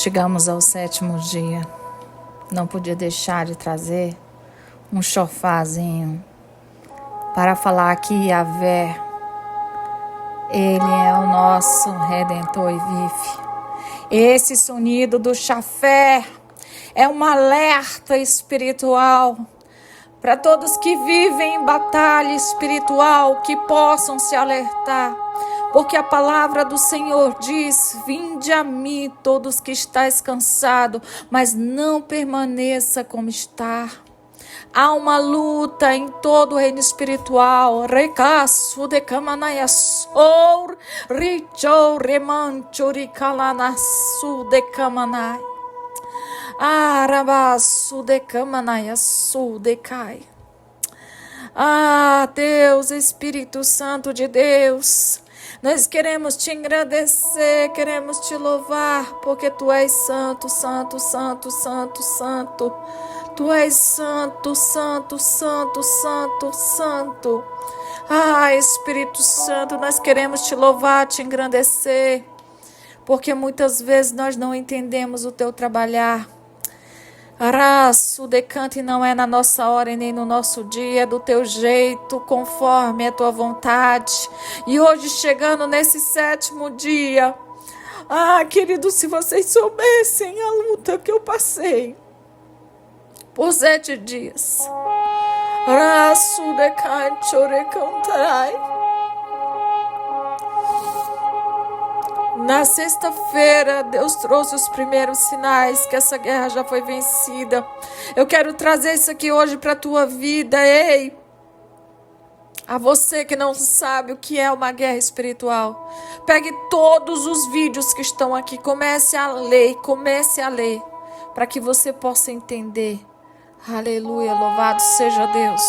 Chegamos ao 7º dia. Não podia deixar de trazer um chofazinho para falar que Yahvé, Ele é o nosso Redentor e vive. Esse sonido do chafé é um alerta espiritual para todos que vivem em batalha espiritual, que possam se alertar. Porque a palavra do Senhor diz: vinde a mim todos que estáis cansados, mas não permaneça como está. Há uma luta em todo o reino espiritual. Recaço de camanaiaçor, richo remanchurikalanaçu de camanai. Arabaçu de camanaiaçu de cai. Ah, Deus, Espírito Santo de Deus, nós queremos te agradecer, queremos te louvar, porque tu és santo, santo, santo, santo, santo. Tu és santo, santo, santo, santo, santo. Ah, Espírito Santo, nós queremos te louvar, te engrandecer, porque muitas vezes nós não entendemos o teu trabalhar. Araço, decante não é na nossa hora e nem no nosso dia, é do teu jeito, conforme a tua vontade. E hoje, chegando nesse 7º dia, querido, se vocês soubessem a luta que eu passei por 7 dias. Araço, decante, orecantarai. Na sexta-feira, Deus trouxe os primeiros sinais que essa guerra já foi vencida. Eu quero trazer isso aqui hoje para a tua vida. Ei, a você que não sabe o que é uma guerra espiritual, pegue todos os vídeos que estão aqui, comece a ler, para que você possa entender. Aleluia, louvado seja Deus.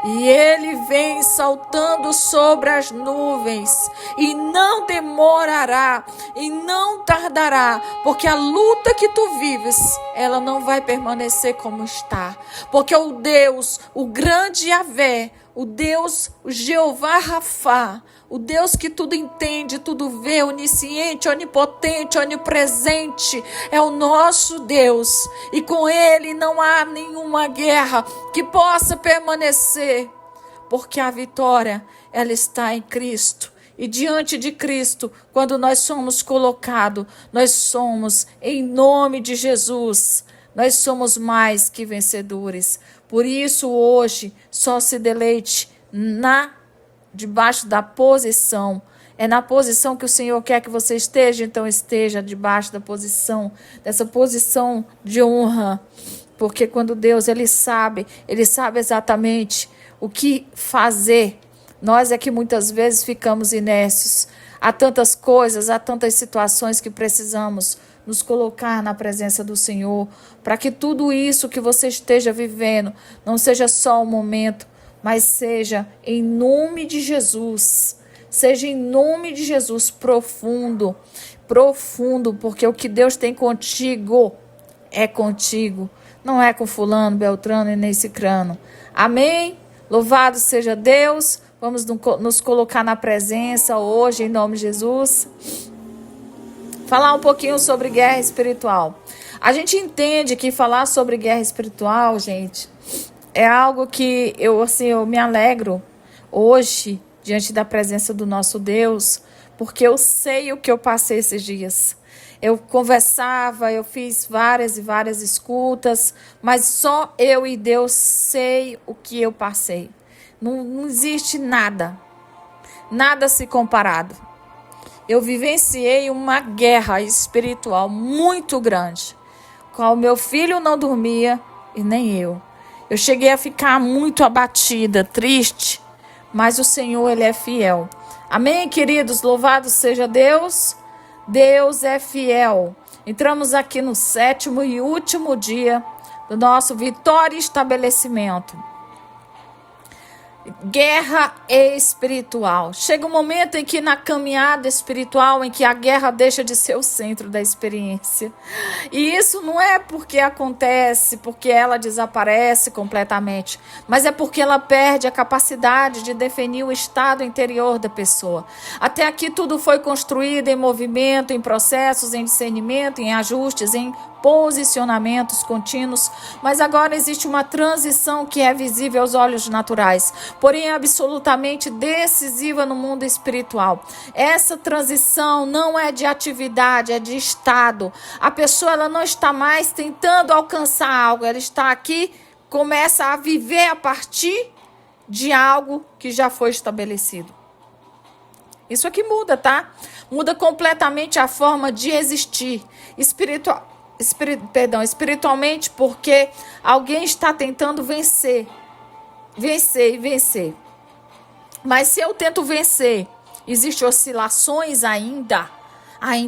E ele vem saltando sobre as nuvens, e não demorará, e não tardará, porque a luta que tu vives, ela não vai permanecer como está. Porque o Deus, o grande Yahvé, o Deus, o Jeová Rafá, o Deus que tudo entende, tudo vê, onisciente, onipotente, onipresente, é o nosso Deus. E com Ele não há nenhuma guerra que possa permanecer, porque a vitória, ela está em Cristo. E diante de Cristo, quando nós somos colocados, nós somos, em nome de Jesus, nós somos mais que vencedores. Por isso, hoje, só se deleite debaixo da posição. É na posição que o Senhor quer que você esteja, então esteja debaixo da posição, dessa posição de honra. Porque quando Deus, Ele sabe exatamente o que fazer. Nós é que muitas vezes ficamos inércios. Há tantas coisas, há tantas situações que precisamos nos colocar na presença do Senhor, para que tudo isso que você esteja vivendo não seja só um momento, mas seja em nome de Jesus. Seja em nome de Jesus profundo, porque o que Deus tem contigo é contigo. Não é com fulano, beltrano e nem cicrano. Amém? Louvado seja Deus. Vamos nos colocar na presença hoje, em nome de Jesus. Falar um pouquinho sobre guerra espiritual. A gente entende que falar sobre guerra espiritual, gente, é algo que eu me alegro hoje, diante da presença do nosso Deus, porque eu sei o que eu passei esses dias. Eu conversava, eu fiz várias e várias escutas, mas só eu e Deus sei o que eu passei. Não existe nada se comparado. Eu vivenciei uma guerra espiritual muito grande, qual meu filho não dormia e nem eu. Eu cheguei a ficar muito abatida, triste, mas o Senhor, Ele é fiel. Amém, queridos? Louvado seja Deus. Deus é fiel. Entramos aqui no 7º e último dia do nosso Vitória e Estabelecimento. guerra espiritual. Chega um momento em que na caminhada espiritual, em que a guerra deixa de ser o centro da experiência. E isso não é porque acontece, porque ela desaparece completamente, mas é porque ela perde a capacidade de definir o estado interior da pessoa. Até aqui tudo foi construído em movimento, em processos, em discernimento, em ajustes, em posicionamentos contínuos, mas agora existe uma transição que é visível aos olhos naturais, porém é absolutamente decisiva no mundo espiritual. Essa transição não é de atividade, é de estado. A pessoa ela não está mais tentando alcançar algo, ela está aqui, começa a viver a partir de algo que já foi estabelecido. Isso aqui muda, tá? Muda completamente a forma de existir espiritualmente, porque alguém está tentando vencer. Mas se eu tento vencer, existem oscilações ainda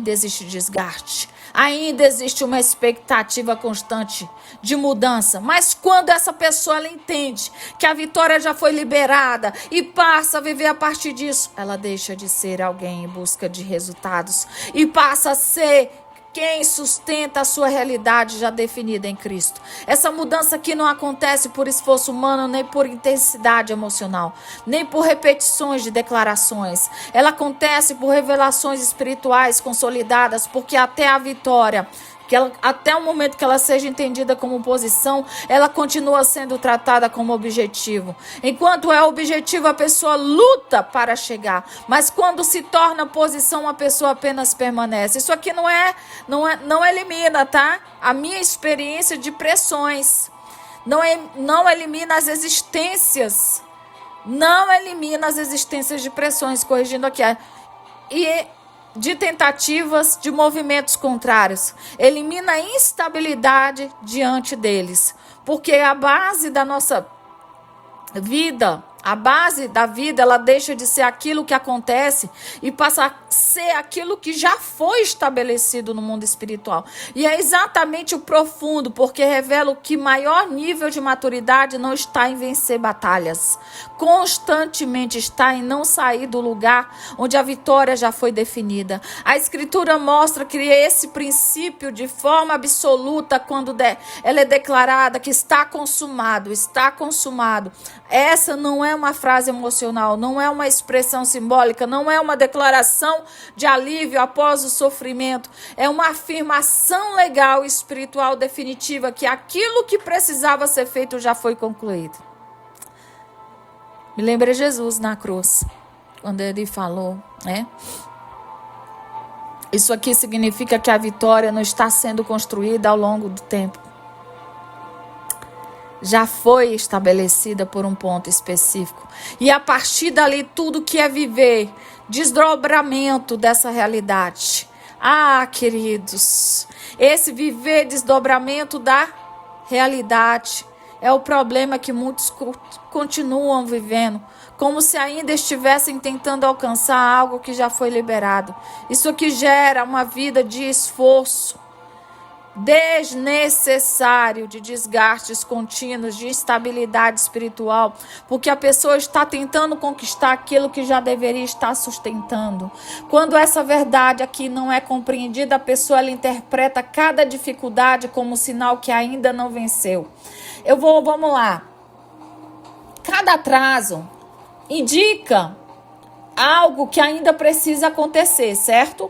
existe desgaste, ainda existe uma expectativa constante de mudança. Mas quando essa pessoa ela entende que a vitória já foi liberada e passa a viver a partir disso, ela deixa de ser alguém em busca de resultados e passa a ser quem sustenta a sua realidade já definida em Cristo. Essa mudança aqui não acontece por esforço humano, nem por intensidade emocional, nem por repetições de declarações. Ela acontece por revelações espirituais consolidadas, porque até a vitória, até o momento que ela seja entendida como posição, ela continua sendo tratada como objetivo. Enquanto é objetivo, a pessoa luta para chegar, mas quando se torna posição, a pessoa apenas permanece. Isso aqui não elimina, tá? A minha experiência de pressões não elimina as existências. Não elimina as existências de pressões, corrigindo aqui. E de tentativas de movimentos contrários. Elimina a instabilidade diante deles. Porque a base da nossa vida, a base da vida, ela deixa de ser aquilo que acontece e passa a ser aquilo que já foi estabelecido no mundo espiritual. E é exatamente o profundo, porque revela que maior nível de maturidade não está em vencer batalhas. Constantemente está em não sair do lugar onde a vitória já foi definida. A Escritura mostra que esse princípio de forma absoluta, quando ela é declarada que está consumado, está consumado. Essa não é uma frase emocional, não é uma expressão simbólica, não é uma declaração de alívio após o sofrimento. É uma afirmação legal e espiritual definitiva que aquilo que precisava ser feito já foi concluído. Me lembra Jesus na cruz, quando ele falou, né? Isso aqui significa que a vitória não está sendo construída ao longo do tempo. Já foi estabelecida por um ponto específico. E a partir dali, tudo que é viver, desdobramento dessa realidade. Ah, queridos, esse viver desdobramento da realidade é o problema que muitos continuam vivendo, como se ainda estivessem tentando alcançar algo que já foi liberado. Isso aqui gera uma vida de esforço desnecessário, de desgastes contínuos, de instabilidade espiritual, porque a pessoa está tentando conquistar aquilo que já deveria estar sustentando. Quando essa verdade aqui não é compreendida, a pessoa ela interpreta cada dificuldade como sinal que ainda não venceu. Vamos lá. Cada atraso indica algo que ainda precisa acontecer, certo?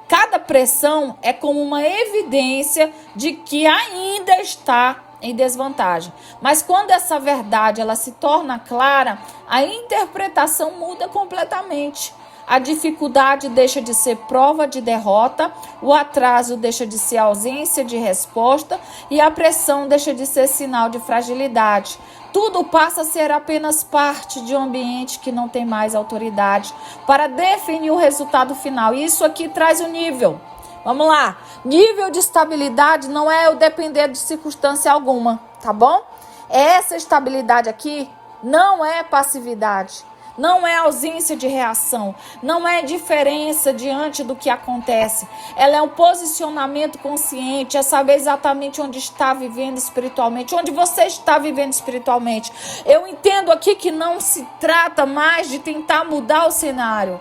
Cada pressão é como uma evidência de que ainda está em desvantagem. Mas quando essa verdade ela se torna clara, a interpretação muda completamente. A dificuldade deixa de ser prova de derrota, o atraso deixa de ser ausência de resposta e a pressão deixa de ser sinal de fragilidade. Tudo passa a ser apenas parte de um ambiente que não tem mais autoridade para definir o resultado final. E isso aqui traz o nível. Vamos lá. Nível de estabilidade não é eu depender de circunstância alguma, tá bom? Essa estabilidade aqui não é passividade. Não é ausência de reação, não é diferença diante do que acontece. Ela é um posicionamento consciente, é saber exatamente onde está vivendo espiritualmente, onde você está vivendo espiritualmente. Eu entendo aqui que não se trata mais de tentar mudar o cenário,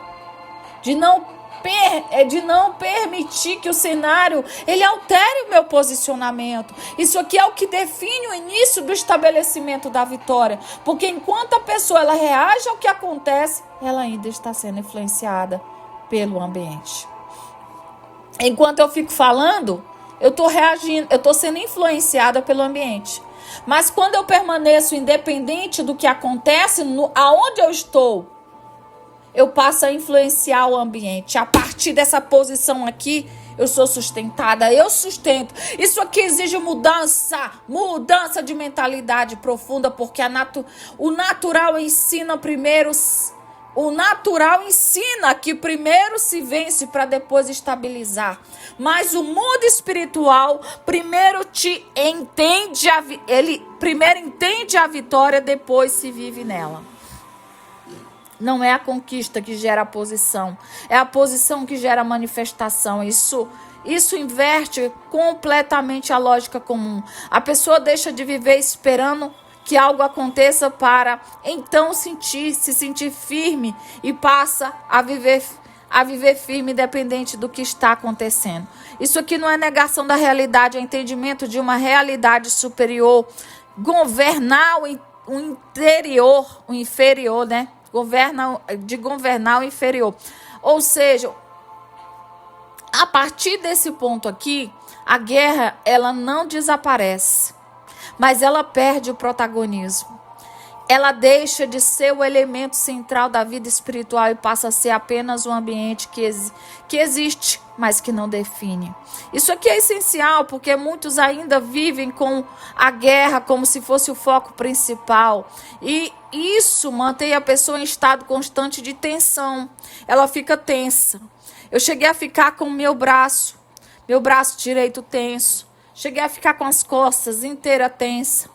de não permitir que o cenário ele altere o meu posicionamento. Isso aqui é o que define o início do estabelecimento da vitória, porque enquanto a pessoa ela reage ao que acontece, ela ainda está sendo influenciada pelo ambiente. Enquanto eu fico falando, eu estou reagindo, eu estou sendo influenciada pelo ambiente. Mas quando eu permaneço independente do que acontece, aonde eu estou, eu passo a influenciar o ambiente. A partir dessa posição aqui, eu sou sustentada, eu sustento. Isso aqui exige mudança de mentalidade profunda, porque o natural ensina primeiro. O natural ensina que primeiro se vence para depois estabilizar. Mas o mundo espiritual primeiro primeiro entende a vitória, depois se vive nela. Não é a conquista que gera a posição, é a posição que gera a manifestação. Isso inverte completamente a lógica comum. A pessoa deixa de viver esperando que algo aconteça para então se sentir firme e passa a viver firme independente do que está acontecendo. Isso aqui não é negação da realidade, é entendimento de uma realidade superior, governar o interior, o inferior, né? Governar o inferior. Ou seja, a partir desse ponto aqui, a guerra ela não desaparece, mas ela perde o protagonismo. Ela deixa de ser o elemento central da vida espiritual e passa a ser apenas um ambiente que existe, mas que não define. Isso aqui é essencial, porque muitos ainda vivem com a guerra como se fosse o foco principal. E isso mantém a pessoa em estado constante de tensão. Ela fica tensa. Eu cheguei a ficar com meu braço direito tenso. Cheguei a ficar com as costas inteiras tensas.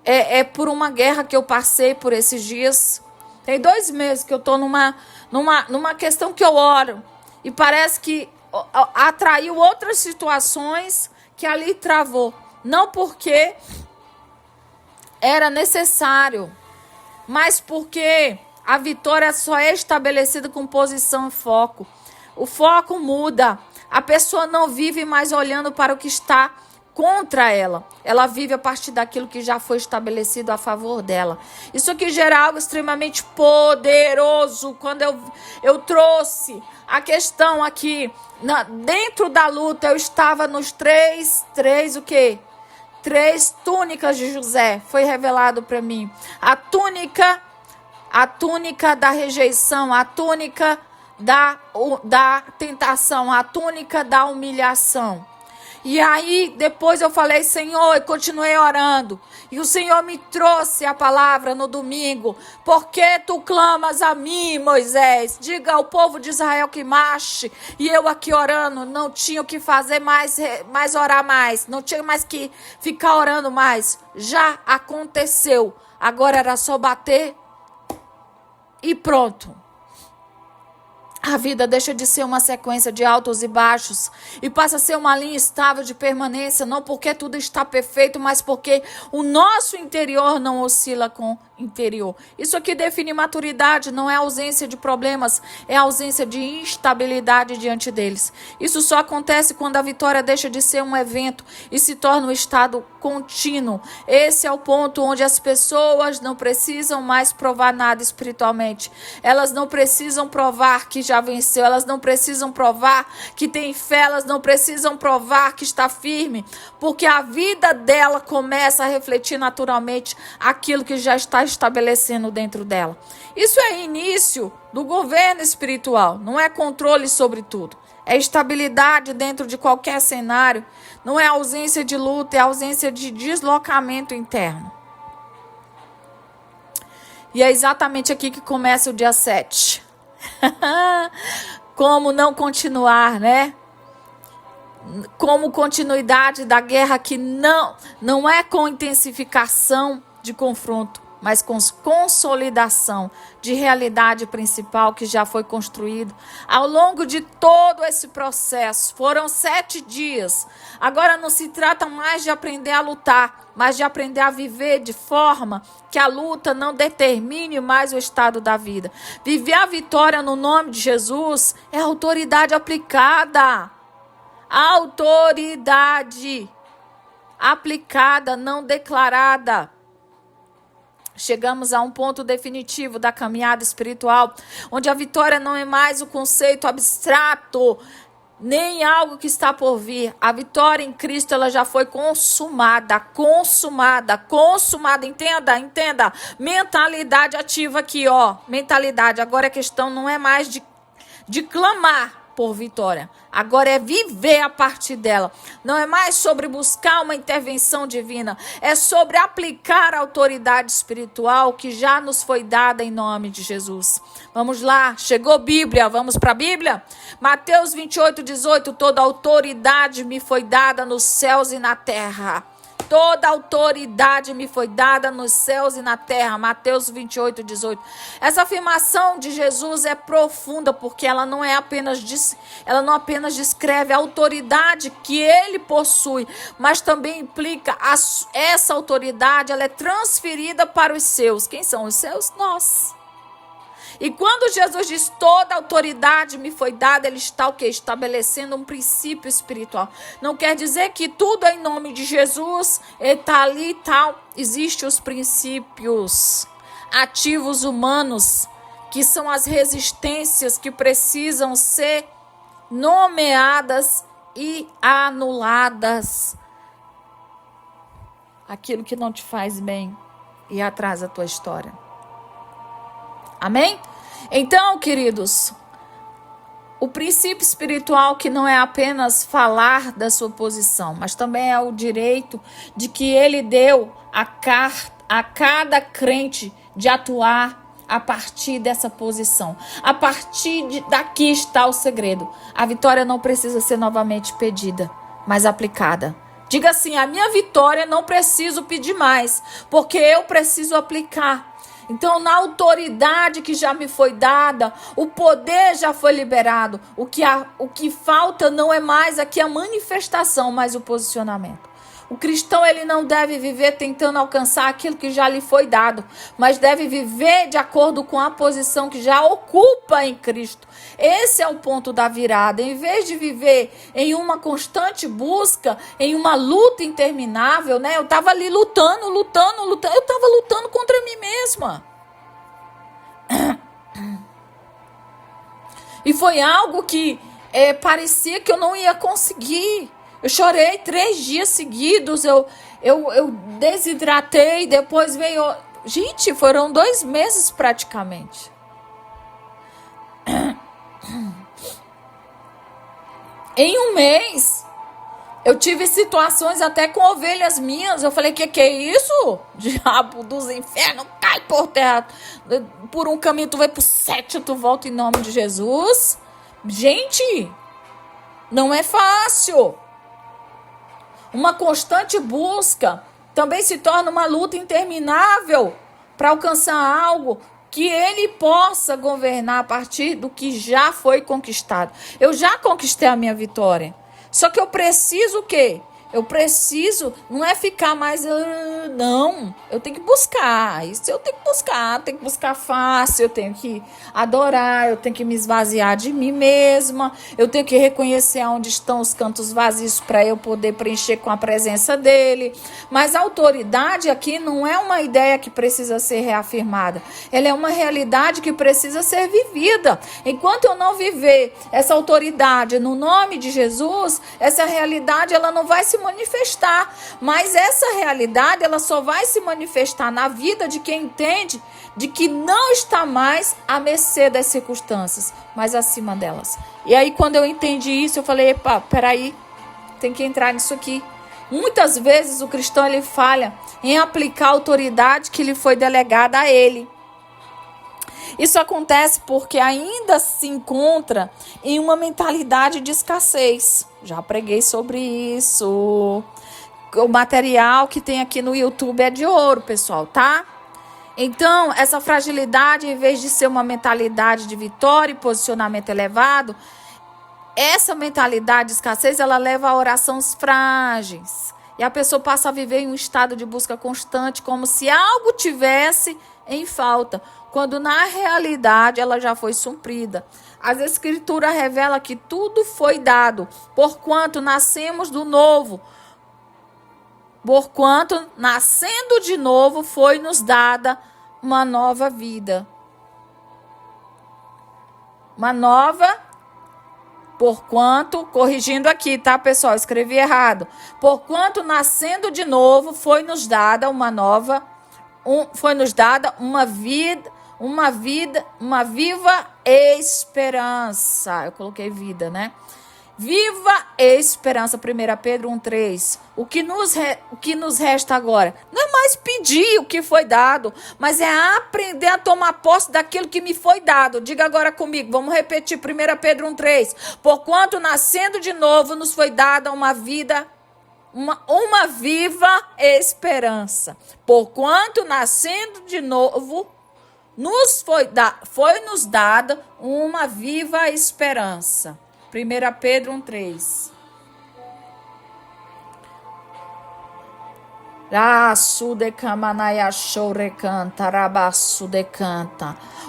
É por uma guerra que eu passei por esses dias. Tem 2 meses que eu estou numa questão que eu oro. E parece que atraiu outras situações que ali travou. Não porque era necessário, mas porque a vitória só é estabelecida com posição e foco. O foco muda. A pessoa não vive mais olhando para o que está contra ela. Ela vive a partir daquilo que já foi estabelecido a favor dela. Isso aqui gera algo extremamente poderoso. Quando eu trouxe a questão aqui, dentro da luta, eu estava nos três o quê? 3 túnicas de José. Foi revelado para mim. A túnica da rejeição, a túnica da tentação, a túnica da humilhação. E aí, depois eu falei, Senhor, e continuei orando. E o Senhor me trouxe a palavra no domingo. Por que tu clamas a mim, Moisés? Diga ao povo de Israel que marche. E eu aqui orando, não tinha o que fazer mais orar mais. Não tinha mais que ficar orando mais. Já aconteceu. Agora era só bater e pronto. A vida deixa de ser uma sequência de altos e baixos e passa a ser uma linha estável de permanência, não porque tudo está perfeito, mas porque o nosso interior não oscila com o interior. Isso aqui define maturidade, não é ausência de problemas, é ausência de instabilidade diante deles. Isso só acontece quando a vitória deixa de ser um evento e se torna um estado contínuo. Esse é o ponto onde as pessoas não precisam mais provar nada espiritualmente. Elas não precisam provar que já venceu, elas não precisam provar que tem fé, elas não precisam provar que está firme, porque a vida dela começa a refletir naturalmente aquilo que já está estabelecendo dentro dela. Isso é início do governo espiritual, não é controle sobre tudo. É estabilidade dentro de qualquer cenário, não é ausência de luta, é ausência de deslocamento interno. E é exatamente aqui que começa o dia 7. Como não continuar, né? Como continuidade da guerra que não é com intensificação de confronto, mas com consolidação de realidade principal que já foi construído. Ao longo de todo esse processo, foram 7 dias. Agora não se trata mais de aprender a lutar, mas de aprender a viver de forma que a luta não determine mais o estado da vida. Viver a vitória no nome de Jesus é autoridade aplicada. Autoridade aplicada, não declarada. Chegamos a um ponto definitivo da caminhada espiritual, onde a vitória não é mais o conceito abstrato, nem algo que está por vir. A vitória em Cristo, ela já foi consumada. Entenda. Mentalidade ativa aqui, ó. Mentalidade. Agora a questão não é mais de clamar por vitória. Agora é viver a partir dela. Não é mais sobre buscar uma intervenção divina. É sobre aplicar a autoridade espiritual que já nos foi dada em nome de Jesus. Vamos lá. Chegou Bíblia. Vamos para a Bíblia? Mateus 28:18. Toda autoridade me foi dada nos céus e na terra. Toda autoridade me foi dada nos céus e na terra. Mateus 28:18. Essa afirmação de Jesus é profunda, porque ela não apenas descreve a autoridade que ele possui, mas também implica essa autoridade, ela é transferida para os seus. Quem são os seus? Nós. E quando Jesus diz toda autoridade me foi dada, ele está o quê? Estabelecendo um princípio espiritual. Não quer dizer que tudo é em nome de Jesus, está ali e tal. Existem os princípios ativos humanos, que são as resistências que precisam ser nomeadas e anuladas. Aquilo que não te faz bem e atrasa a tua história. Amém? Então, queridos, o princípio espiritual que não é apenas falar da sua posição, mas também é o direito de que ele deu a cada crente de atuar a partir dessa posição. A partir daqui está o segredo. A vitória não precisa ser novamente pedida, mas aplicada. Diga assim: a minha vitória não preciso pedir mais, porque eu preciso aplicar. Então, na autoridade que já me foi dada, o poder já foi liberado. O que falta não é mais aqui a manifestação, mas o posicionamento. O cristão, ele não deve viver tentando alcançar aquilo que já lhe foi dado, mas deve viver de acordo com a posição que já ocupa em Cristo. Esse é o ponto da virada. Em vez de viver em uma constante busca, em uma luta interminável, né? Eu estava ali lutando. Eu estava lutando contra mim mesma. E foi algo que parecia que eu não ia conseguir. Eu chorei 3 dias seguidos, eu desidratei, depois veio... Gente, foram 2 meses praticamente. Em 1 mês, eu tive situações até com ovelhas minhas. Eu falei, que é isso? Diabo dos infernos, cai por terra. Por um caminho tu vai pro 7, tu volta em nome de Jesus. Gente, não é fácil. Uma constante busca também se torna uma luta interminável para alcançar algo que ele possa governar a partir do que já foi conquistado. Eu já conquistei a minha vitória. Só que eu preciso o quê? Eu preciso, não é ficar mais... Não, eu tenho que buscar. Isso eu tenho que buscar fácil, eu tenho que adorar, eu tenho que me esvaziar de mim mesma, eu tenho que reconhecer onde estão os cantos vazios para eu poder preencher com a presença dele. Mas a autoridade aqui não é uma ideia que precisa ser reafirmada. Ela é uma realidade que precisa ser vivida. Enquanto eu não viver essa autoridade no nome de Jesus, essa realidade ela não vai se manifestar, mas essa realidade ela só vai se manifestar na vida de quem entende de que não está mais à mercê das circunstâncias, mas acima delas. E aí quando eu entendi isso, eu falei, epa, peraí, tem que entrar nisso aqui. Muitas vezes o cristão ele falha em aplicar a autoridade que lhe foi delegada a ele. Isso acontece porque ainda se encontra em uma mentalidade de escassez. Já preguei sobre isso. O material que tem aqui no YouTube é de ouro, pessoal, tá? Então, essa fragilidade, em vez de ser uma mentalidade de vitória e posicionamento elevado, essa mentalidade de escassez, ela leva a orações frágeis. E a pessoa passa a viver em um estado de busca constante, como se algo tivesse em falta, quando na realidade ela já foi suprida. As Escrituras revelam que tudo foi dado, porquanto nascemos do novo. Porquanto, nascendo de novo, foi-nos dada uma nova vida. Uma nova, porquanto, corrigindo aqui, tá, pessoal? Escrevi errado. Porquanto, nascendo de novo, foi-nos dada uma nova, foi-nos dada uma viva esperança. Eu coloquei vida, né? Viva esperança, 1 Pedro 1,3. O que nos resta agora? Não é mais pedir o que foi dado, mas é aprender a tomar posse daquilo que me foi dado. Diga agora comigo, vamos repetir 1 Pedro 1,3. Porquanto nascendo de novo nos foi dada uma viva esperança. Porquanto nascendo de novo foi-nos dada uma viva esperança. 1 Pedro 1,3.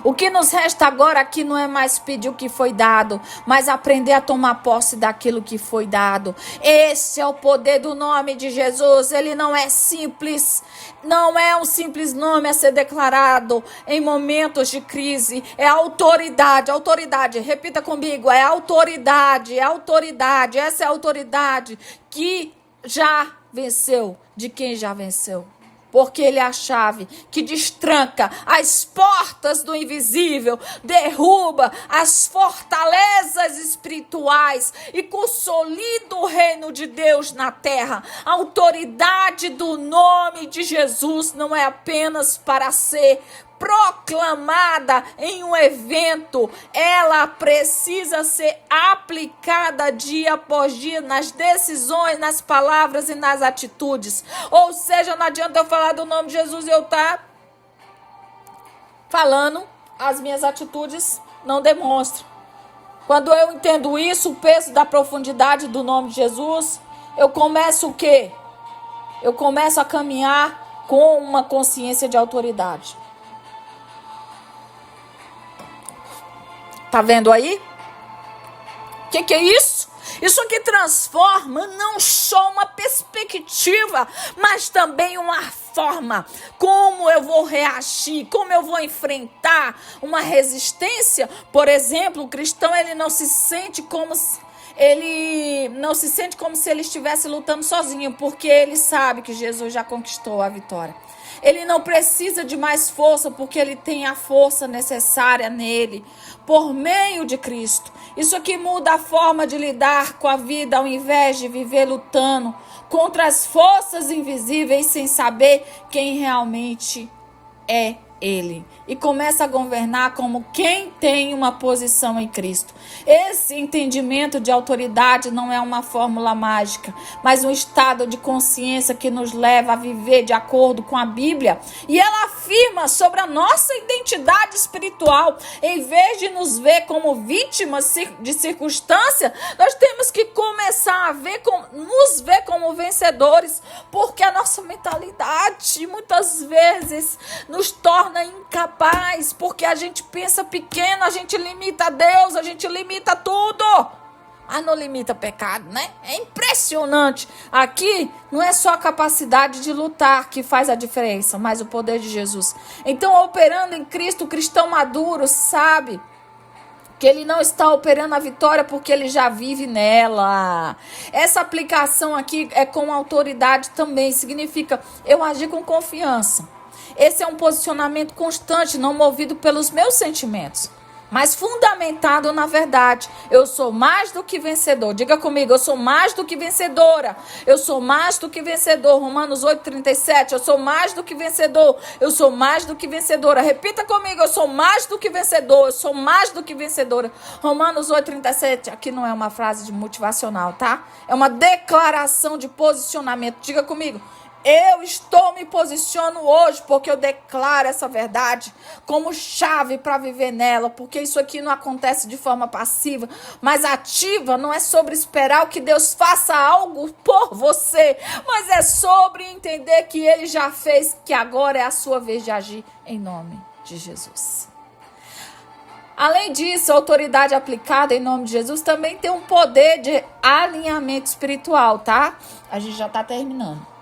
O que nos resta agora aqui não é mais pedir o que foi dado, mas aprender a tomar posse daquilo que foi dado. Esse é o poder do nome de Jesus. Ele não é simples, não é um simples nome a ser declarado em momentos de crise. É autoridade, autoridade. Repita comigo, é autoridade, Essa é a autoridade que já venceu de quem já venceu. Porque ele é a chave que destranca as portas do invisível, derruba as fortalezas espirituais e consolida o reino de Deus na terra. A autoridade do nome de Jesus não é apenas para ser proclamada em um evento, ela precisa ser aplicada dia após dia nas decisões, nas palavras e nas atitudes. Ou seja, não adianta eu falar do nome de Jesus e eu estar falando, as minhas atitudes não demonstram. Quando eu entendo isso, o peso da profundidade do nome de Jesus, eu começo o quê? Eu começo a caminhar com uma consciência de autoridade. Tá vendo aí? O que é isso? Isso aqui transforma não só uma perspectiva, mas também uma forma. Como eu vou reagir, como eu vou enfrentar uma resistência. Por exemplo, o cristão ele não se sente como se ele estivesse lutando sozinho, porque ele sabe que Jesus já conquistou a vitória. Ele não precisa de mais força, porque ele tem a força necessária nele, por meio de Cristo. Isso aqui muda a forma de lidar com a vida, ao invés de viver lutando contra as forças invisíveis, sem saber quem realmente é ele. E começa a governar como quem tem uma posição em Cristo. Esse entendimento de autoridade não é uma fórmula mágica, mas um estado de consciência que nos leva a viver de acordo com a Bíblia. E ela afirma sobre a nossa identidade espiritual. Em vez de nos ver como vítimas de circunstância, nós temos que começar a nos ver como vencedores, porque a nossa mentalidade muitas vezes nos torna incapazes, porque a gente pensa pequeno, a gente limita Deus, a gente limita tudo, mas não limita pecado, né? É impressionante. Aqui não é só a capacidade de lutar que faz a diferença, mas o poder de Jesus. Então, operando em Cristo, o cristão maduro sabe que ele não está operando a vitória porque ele já vive nela. Essa aplicação aqui é com autoridade também, significa eu agir com confiança. Esse é um posicionamento constante, não movido pelos meus sentimentos, mas fundamentado na verdade. Eu sou mais do que vencedor. Diga comigo, eu sou mais do que vencedora. Eu sou mais do que vencedor. Romanos 8,37. Eu sou mais do que vencedor. Eu sou mais do que vencedora. Repita comigo, eu sou mais do que vencedor. Eu sou mais do que vencedora. Romanos 8,37. Aqui não é uma frase de motivacional, tá? É uma declaração de posicionamento. Diga comigo, Eu estou me posicionando hoje porque eu declaro essa verdade como chave para viver nela, porque isso aqui não acontece de forma passiva, mas ativa. Não é sobre esperar o que Deus faça algo por você, mas é sobre entender que Ele já fez, que agora é a sua vez de agir em nome de Jesus. Além disso, a autoridade aplicada em nome de Jesus também tem um poder de alinhamento espiritual, tá? A gente já está terminando.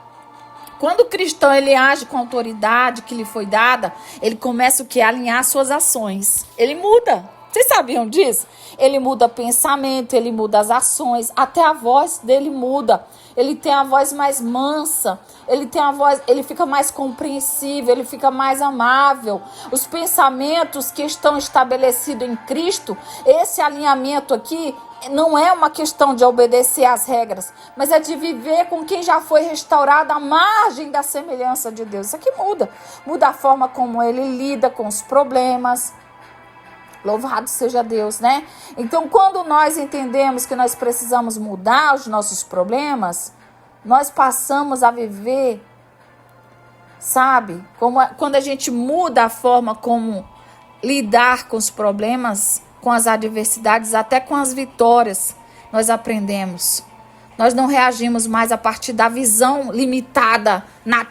Quando o cristão ele age com a autoridade que lhe foi dada, ele começa o que? A alinhar suas ações. Ele muda. Vocês sabiam disso? Ele muda pensamento, ele muda as ações, até a voz dele muda. Ele tem a voz mais mansa, ele fica mais compreensível, ele fica mais amável. Os pensamentos que estão estabelecidos em Cristo, esse alinhamento aqui não é uma questão de obedecer às regras, mas é de viver com quem já foi restaurado à margem da semelhança de Deus. Isso aqui muda. Muda a forma como ele lida com os problemas. Louvado seja Deus, né? Então, quando nós entendemos que nós precisamos mudar os nossos problemas, nós passamos a viver, sabe? Quando a gente muda a forma como lidar com os problemas, com as adversidades, até com as vitórias, nós aprendemos. Nós não reagimos mais a partir da visão limitada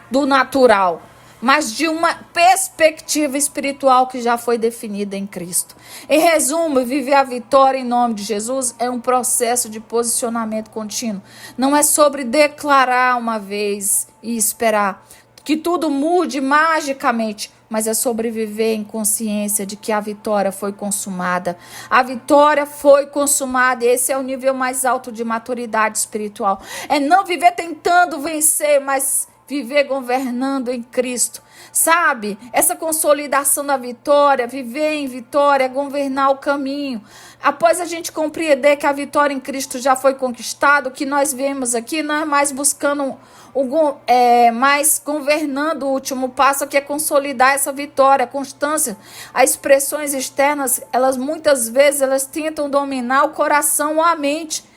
do natural, mas de uma perspectiva espiritual que já foi definida em Cristo. Em resumo, viver a vitória em nome de Jesus é um processo de posicionamento contínuo. Não é sobre declarar uma vez e esperar que tudo mude magicamente, mas é sobre viver em consciência de que a vitória foi consumada. A vitória foi consumada, e esse é o nível mais alto de maturidade espiritual. É não viver tentando vencer, mas viver governando em Cristo, sabe? Essa consolidação da vitória, viver em vitória, governar o caminho. Após a gente compreender que a vitória em Cristo já foi conquistada, o que nós vemos aqui não é mais buscando, mais governando o último passo, que é consolidar essa vitória, a constância. As expressões externas, muitas vezes elas tentam dominar o coração ou a mente.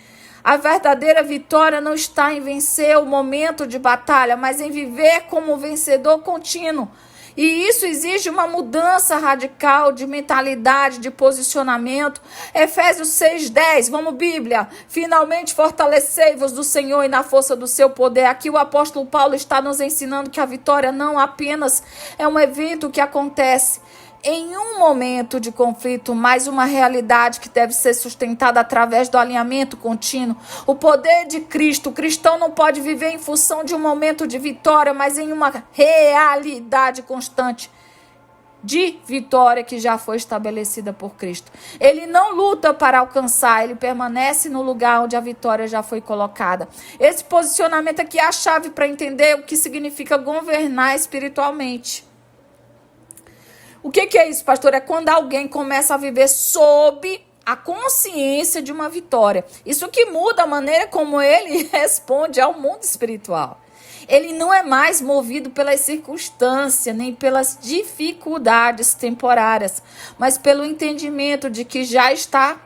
A verdadeira vitória não está em vencer o momento de batalha, mas em viver como vencedor contínuo. E isso exige uma mudança radical de mentalidade, de posicionamento. Efésios 6:10, vamos Bíblia. Finalmente fortalecei-vos do Senhor e na força do seu poder. Aqui o apóstolo Paulo está nos ensinando que a vitória não apenas é um evento que acontece em um momento de conflito, mas uma realidade que deve ser sustentada através do alinhamento contínuo. O poder de Cristo. O cristão não pode viver em função de um momento de vitória, mas em uma realidade constante de vitória que já foi estabelecida por Cristo. Ele não luta para alcançar, ele permanece no lugar onde a vitória já foi colocada. Esse posicionamento aqui é a chave para entender o que significa governar espiritualmente. O que é isso, pastor? É quando alguém começa a viver sob a consciência de uma vitória. Isso que muda a maneira como ele responde ao mundo espiritual. Ele não é mais movido pelas circunstâncias, nem pelas dificuldades temporárias, mas pelo entendimento de que já está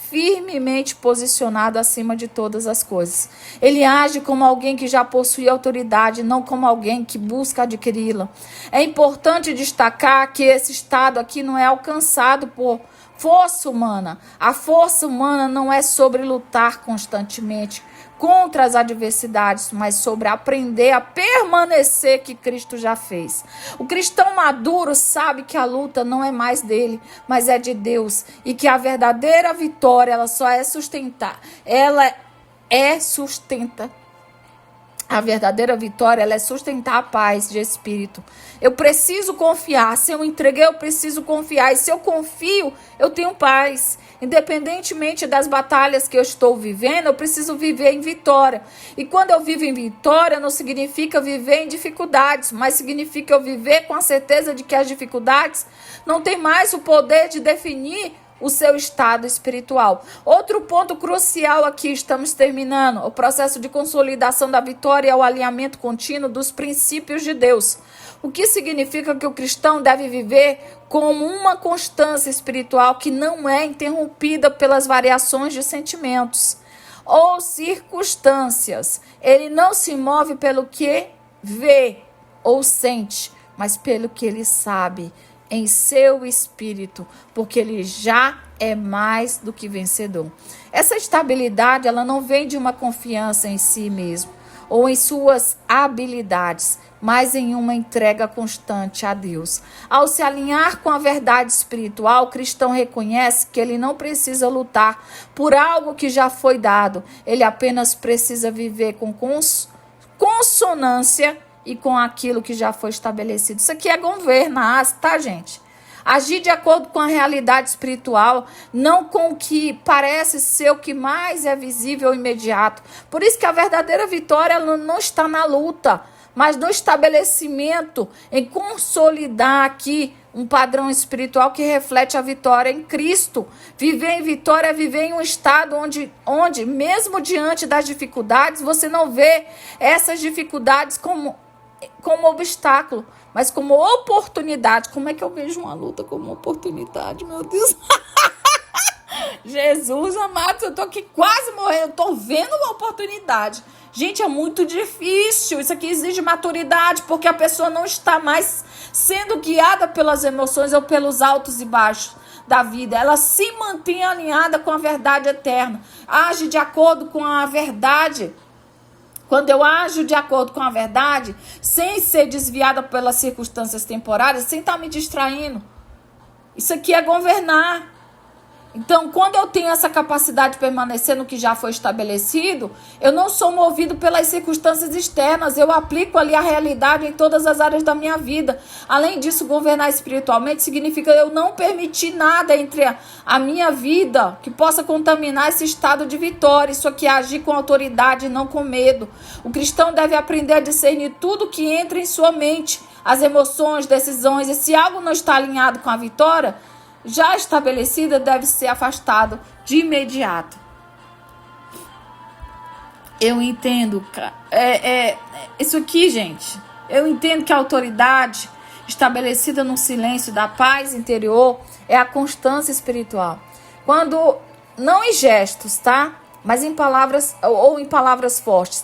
firmemente posicionado acima de todas as coisas. Ele age como alguém que já possui autoridade, não como alguém que busca adquiri-la. É importante destacar que esse estado aqui não é alcançado por força humana. A força humana não é sobre lutar constantemente contra as adversidades, mas sobre aprender a permanecer que Cristo já fez. O cristão maduro sabe que a luta não é mais dele, mas é de Deus, e que a verdadeira vitória, ela só é sustentar. A verdadeira vitória, ela é sustentar a paz de espírito. Eu preciso confiar. Se eu entreguei, eu preciso confiar. E se eu confio, eu tenho paz. Independentemente das batalhas que eu estou vivendo, eu preciso viver em vitória. E quando eu vivo em vitória, não significa viver em dificuldades, mas significa eu viver com a certeza de que as dificuldades não têm mais o poder de definir o seu estado espiritual. Outro ponto crucial aqui, estamos terminando, o processo de consolidação da vitória é o alinhamento contínuo dos princípios de Deus. O que significa que o cristão deve viver como uma constância espiritual que não é interrompida pelas variações de sentimentos ou circunstâncias. Ele não se move pelo que vê ou sente, mas pelo que ele sabe em seu espírito, porque ele já é mais do que vencedor. Essa estabilidade, ela não vem de uma confiança em si mesmo ou em suas habilidades, mas em uma entrega constante a Deus. Ao se alinhar com a verdade espiritual, o cristão reconhece que ele não precisa lutar por algo que já foi dado. Ele apenas precisa viver com consonância e com aquilo que já foi estabelecido. Isso aqui é governar, tá, gente? Agir de acordo com a realidade espiritual, não com o que parece ser o que mais é visível e imediato. Por isso que a verdadeira vitória ela não está na luta, mas no estabelecimento, em consolidar aqui um padrão espiritual que reflete a vitória em Cristo. Viver em vitória é viver em um estado onde mesmo diante das dificuldades, você não vê essas dificuldades como obstáculo, mas como oportunidade. Como é que eu vejo uma luta como oportunidade, meu Deus? Jesus amado, eu tô aqui quase morrendo, eu tô vendo uma oportunidade. Gente, é muito difícil, isso aqui exige maturidade, porque a pessoa não está mais sendo guiada pelas emoções ou pelos altos e baixos da vida. Ela se mantém alinhada com a verdade eterna, age de acordo com a verdade. Quando eu ajo de acordo com a verdade, sem ser desviada pelas circunstâncias temporárias, sem estar me distraindo, isso aqui é governar. Então, quando eu tenho essa capacidade de permanecer no que já foi estabelecido, eu não sou movido pelas circunstâncias externas, eu aplico ali a realidade em todas as áreas da minha vida. Além disso, governar espiritualmente significa eu não permitir nada entre a minha vida que possa contaminar esse estado de vitória. Isso aqui é agir com autoridade e não com medo. O cristão deve aprender a discernir tudo que entra em sua mente, as emoções, decisões, e se algo não está alinhado com a vitória já estabelecida, deve ser afastado de imediato. Eu entendo, isso aqui, gente, eu entendo que a autoridade estabelecida no silêncio da paz interior é a constância espiritual. Quando, não em gestos, tá? Mas em palavras, ou em palavras fortes,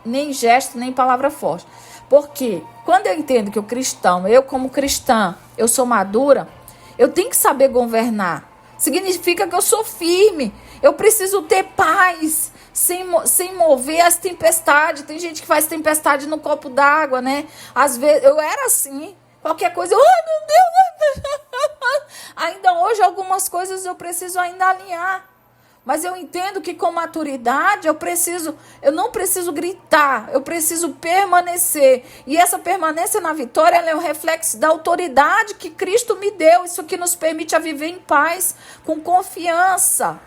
nem em gesto, nem em palavra forte. Porque quando eu entendo que o cristão, eu como cristã, eu sou madura, eu tenho que saber governar. Significa que eu sou firme. Eu preciso ter paz sem mover as tempestades. Tem gente que faz tempestade no copo d'água, né? Às vezes, eu era assim. Qualquer coisa, meu Deus. Ainda hoje, algumas coisas eu preciso ainda alinhar. Mas eu entendo que com maturidade eu não preciso gritar, eu preciso permanecer. E essa permanência na vitória ela é um reflexo da autoridade que Cristo me deu. Isso que nos permite a viver em paz, com confiança.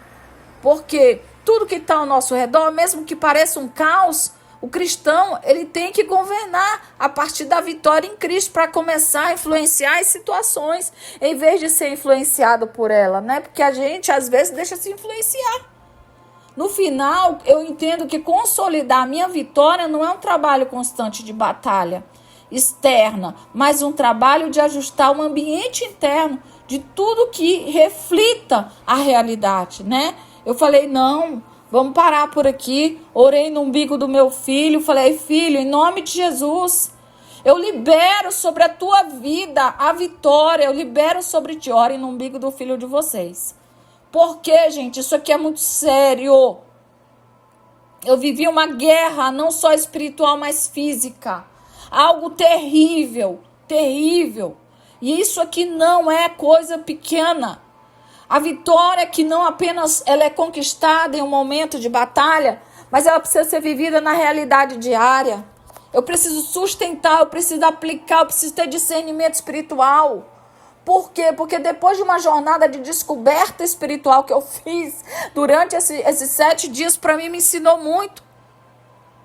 Porque tudo que está ao nosso redor, mesmo que pareça um caos, o cristão ele tem que governar a partir da vitória em Cristo para começar a influenciar as situações, em vez de ser influenciado por ela, né? Porque a gente às vezes deixa se influenciar. No final, eu entendo que consolidar a minha vitória não é um trabalho constante de batalha externa, mas um trabalho de ajustar o ambiente interno de tudo que reflita a realidade, né? Eu falei, não, vamos parar por aqui. Orei no umbigo do meu filho. Falei, filho, em nome de Jesus, eu libero sobre a tua vida a vitória. Eu libero sobre ti. Orem no umbigo do filho de vocês. Porque, gente, isso aqui é muito sério. Eu vivi uma guerra, não só espiritual, mas física. Algo terrível, terrível. E isso aqui não é coisa pequena. A vitória que não apenas ela é conquistada em um momento de batalha, mas ela precisa ser vivida na realidade diária. Eu preciso sustentar, eu preciso aplicar, eu preciso ter discernimento espiritual. Por quê? Porque depois de uma jornada de descoberta espiritual que eu fiz durante esses 7 dias, para mim me ensinou muito.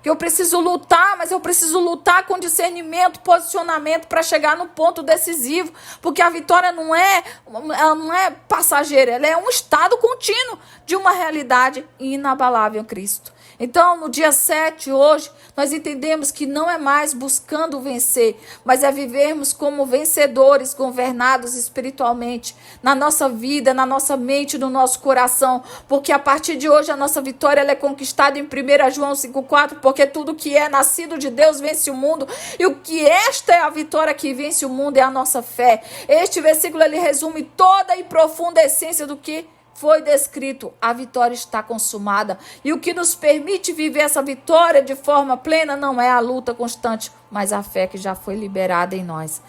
Que eu preciso lutar, mas eu preciso lutar com discernimento, posicionamento para chegar no ponto decisivo. Porque a vitória ela não é passageira, ela é um estado contínuo de uma realidade inabalável em Cristo. Então, no dia 7, hoje, nós entendemos que não é mais buscando vencer, mas é vivermos como vencedores, governados espiritualmente, na nossa vida, na nossa mente, no nosso coração, porque a partir de hoje a nossa vitória ela é conquistada em 1 João 5,4, porque tudo que é nascido de Deus vence o mundo, e o que esta é a vitória que vence o mundo é a nossa fé. Este versículo ele resume toda e profunda essência do que foi descrito. A vitória está consumada. E o que nos permite viver essa vitória de forma plena não é a luta constante, mas a fé que já foi liberada em nós.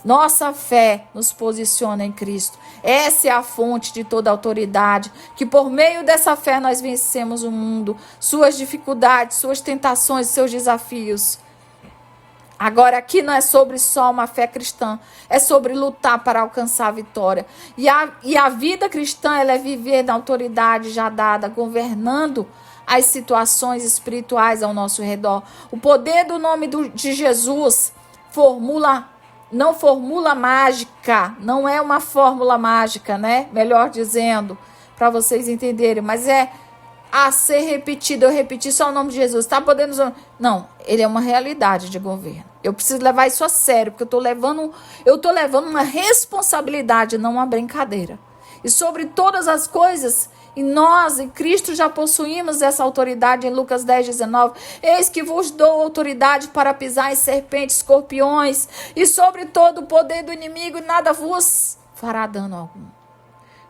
Nossa fé nos posiciona em Cristo. Essa é a fonte de toda autoridade, que por meio dessa fé nós vencemos o mundo, suas dificuldades, suas tentações, seus desafios. Agora, aqui não é sobre só uma fé cristã, é sobre lutar para alcançar a vitória. E a vida cristã, ela é viver na autoridade já dada, governando as situações espirituais ao nosso redor. O poder do nome de Jesus não formula mágica, não é uma fórmula mágica, né? Melhor dizendo, para vocês entenderem, mas é a ser repetido. Eu repeti só o nome de Jesus, tá podendo? Não, ele é uma realidade de governo. Eu preciso levar isso a sério, porque eu tô levando uma responsabilidade, não uma brincadeira. E sobre todas as coisas, e nós em Cristo já possuímos essa autoridade. Em Lucas 10:19, eis que vos dou autoridade para pisar em serpentes, escorpiões, e sobre todo o poder do inimigo, e nada vos fará dano algum.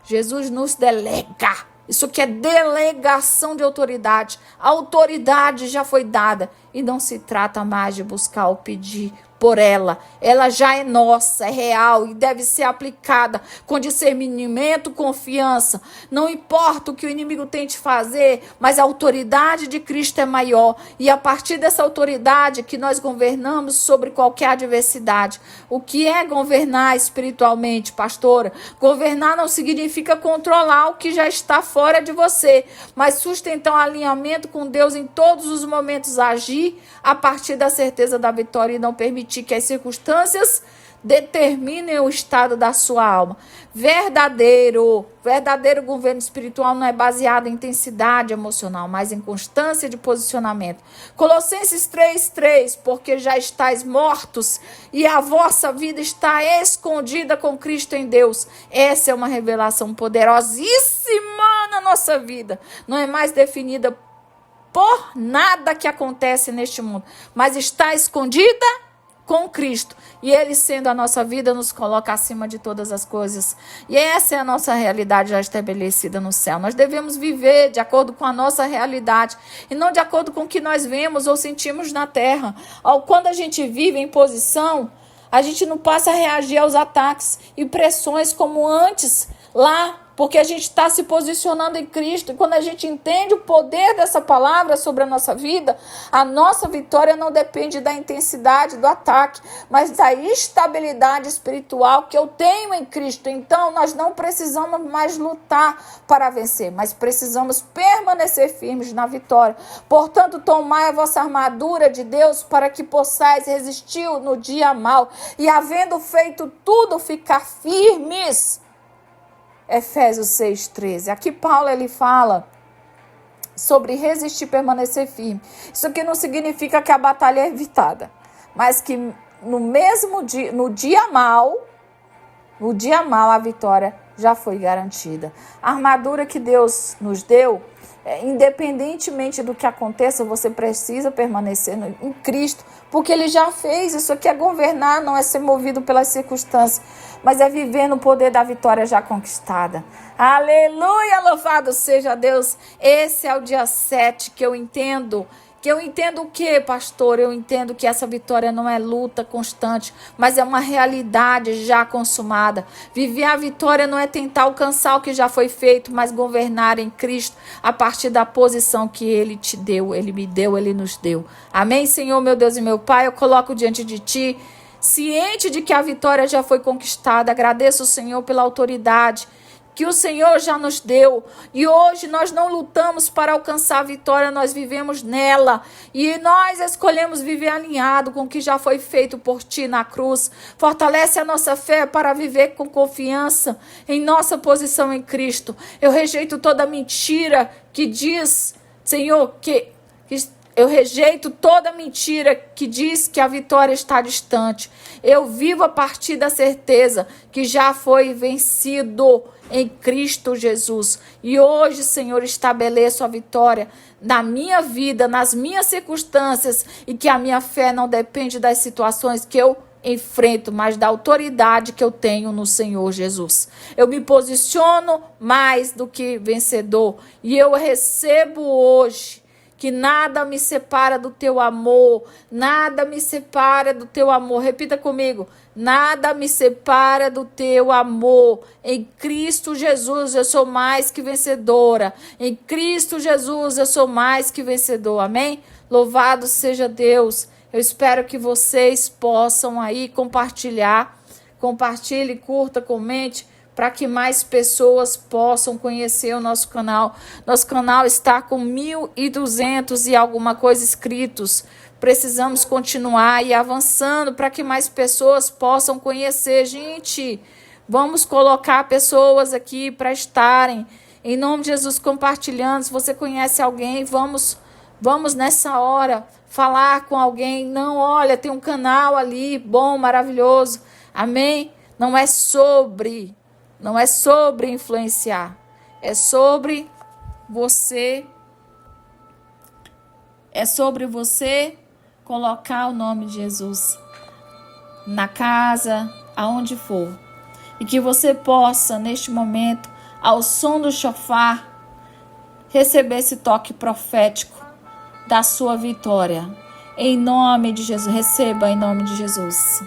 Jesus nos delega. Isso que é delegação de autoridade. A autoridade já foi dada e não se trata mais de buscar ou pedir por ela. Ela já é nossa, é real e deve ser aplicada com discernimento, confiança. Não importa o que o inimigo tente fazer, mas a autoridade de Cristo é maior. E a partir dessa autoridade que nós governamos sobre qualquer adversidade. O que é governar espiritualmente, pastora? Governar não significa controlar o que já está fora de você, mas sustentar um alinhamento com Deus em todos os momentos, agir a partir da certeza da vitória e não permitir que as circunstâncias determinem o estado da sua alma. Verdadeiro governo espiritual não é baseado em intensidade emocional, mas em constância de posicionamento. Colossenses 3:3, porque já estáis mortos e a vossa vida está escondida com Cristo em Deus. Essa é uma revelação poderosíssima na nossa vida. Não é mais definida por nada que acontece neste mundo, mas está escondida com Cristo. E Ele, sendo a nossa vida, nos coloca acima de todas as coisas. E essa é a nossa realidade já estabelecida no céu. Nós devemos viver de acordo com a nossa realidade e não de acordo com o que nós vemos ou sentimos na terra. Quando a gente vive em posição, a gente não passa a reagir aos ataques e pressões como antes lá, porque a gente está se posicionando em Cristo. E quando a gente entende o poder dessa palavra sobre a nossa vida, a nossa vitória não depende da intensidade do ataque, mas da estabilidade espiritual que eu tenho em Cristo. Então, nós não precisamos mais lutar para vencer, mas precisamos permanecer firmes na vitória. Portanto, tomai a vossa armadura de Deus para que possais resistir no dia mau e, havendo feito tudo, ficar firmes. Efésios 6:13. Aqui Paulo ele fala sobre resistir, permanecer firme. Isso aqui não significa que a batalha é evitada, mas que no mesmo dia, no dia mau, a vitória já foi garantida. A armadura que Deus nos deu, independentemente do que aconteça, você precisa permanecer em Cristo, porque Ele já fez. Isso aqui é governar, não é ser movido pelas circunstâncias, mas é viver no poder da vitória já conquistada. Aleluia, louvado seja Deus. Esse é o dia 7 que eu entendo. O que, pastor? Eu entendo que essa vitória não é luta constante, mas é uma realidade já consumada. Viver a vitória não é tentar alcançar o que já foi feito, mas governar em Cristo a partir da posição que Ele te deu, Ele me deu, Ele nos deu. Amém, Senhor, meu Deus e meu Pai, eu coloco diante de Ti, ciente de que a vitória já foi conquistada. Agradeço, Senhor, pela autoridade que o Senhor já nos deu. E hoje nós não lutamos para alcançar a vitória, nós vivemos nela. E nós escolhemos viver alinhado com o que já foi feito por Ti na cruz. Fortalece a nossa fé para viver com confiança em nossa posição em Cristo. Eu rejeito toda mentira que diz, Senhor, que Eu rejeito toda mentira que diz que a vitória está distante. Eu vivo a partir da certeza que já foi vencido em Cristo Jesus. E hoje, Senhor, estabeleço a vitória na minha vida, nas minhas circunstâncias, e que a minha fé não depende das situações que eu enfrento, mas da autoridade que eu tenho no Senhor Jesus. Eu me posiciono mais do que vencedor, e eu recebo hoje que nada me separa do teu amor, nada me separa do teu amor. Repita comigo: nada me separa do teu amor. Em Cristo Jesus eu sou mais que vencedora. Em Cristo Jesus eu sou mais que vencedor. Amém? Louvado seja Deus. Eu espero que vocês possam aí compartilhar. Compartilhe, curta, comente, para que mais pessoas possam conhecer o nosso canal. Nosso canal está com 1.200 e alguma coisa inscritos. Precisamos continuar e avançando para que mais pessoas possam conhecer. Gente, vamos colocar pessoas aqui para estarem, em nome de Jesus, compartilhando. Se você conhece alguém, vamos nessa hora falar com alguém. Não, olha, tem um canal ali, bom, maravilhoso. Amém? Não é sobre influenciar, é sobre você colocar o nome de Jesus na casa, aonde for, e que você possa, neste momento, ao som do chofar, receber esse toque profético da sua vitória. Em nome de Jesus, receba em nome de Jesus.